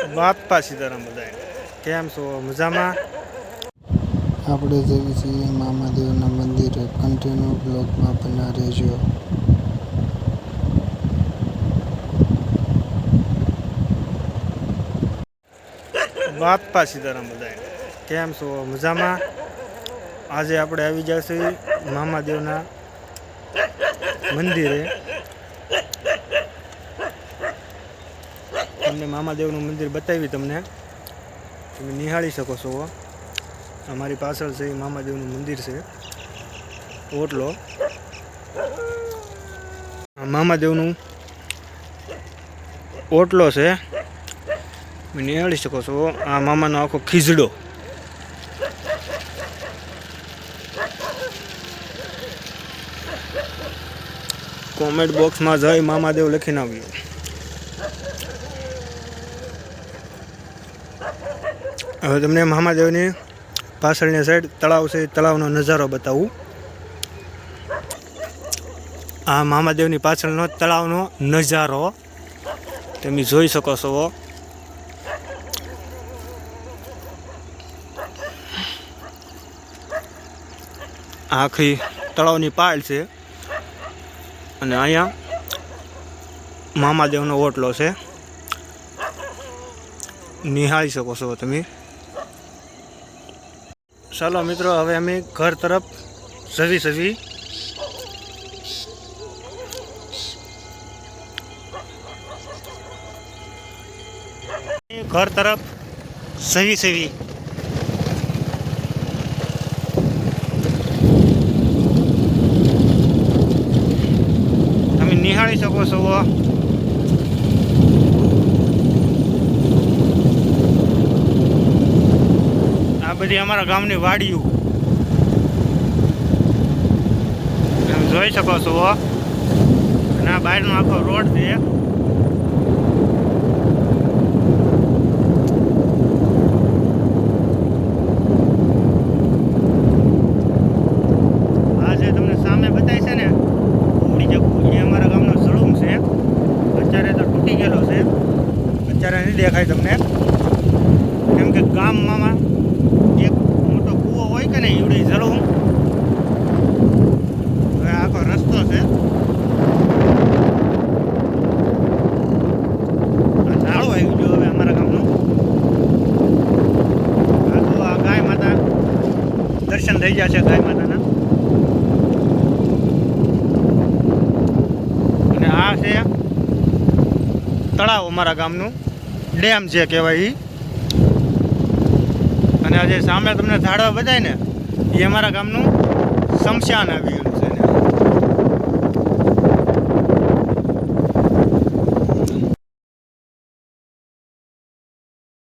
બાપા સીતારામ બધાય કેમ છો મજામાં? આપણે જઈએ છીએ મામાદેવના મંદિરે. કન્ટિન્યુ બ્લોગમાં બના રહેજો. બાપા સીતારામ બધાય કેમ છો મજામાં? આજે આપણે આવી જશે મામાદેવના મંદિરે. તમને મામાદેવનું મંદિર બતાવી, તમને તમે નિહાળી શકો છો. અમારી પાછળ છે એ મામાદેવનું મંદિર છે. ઓટલો મામાદેવનું ઓટલો છે, નિહાળી શકો છો. આ મામાનો આખો ખીજડો. કોમેન્ટ બોક્સમાં જય મામાદેવ લખીને આવ્યું. હવે તમને મામાદેવની પાછળની સાઈડ તળાવ છે, તળાવનો નજારો બતાવું. આ મામાદેવની પાછળનો તળાવનો નજારો તમે જોઈ શકો છો. આખી તળાવની પાળ છે અને અહીંયા મામાદેવનો ઓટલો છે, નિહાળી શકો છો તમે. ચાલો મિત્રો, હવે અમે ઘર તરફ જવી ઘર તરફ સવી તમે નિહાળી શકો છો. આ બધી અમારા ગામની વાડીઓ તમે જોઈ શકો છો. અને આ બહારનો આખો રોડ છે. આ જે તમને સામે બતાય છે ને ઉડી જવું, એ અમારા ગામનો સળુમ છે. અત્યારે તો તૂટી ગયેલો છે, અત્યારે નહીં દેખાય તમને, કેમ કે ગામમાં એક મોટો કૂવો હોય કે નહીં, એવડી જળું. હવે આખો રસ્તો છે. નાળું આવી ગયું હવે અમારા ગામનું. આ ગાય માતા દર્શન થઈ ગયા છે, ગાય માતાના. અને આ છે તળાવ અમારા ગામનું, ડેમ જે કહેવાય એ. અને આજે સામે તમને ઝાડવા બતાય ને, એ અમારા ગામનું શમશાન આવી ગયું છે.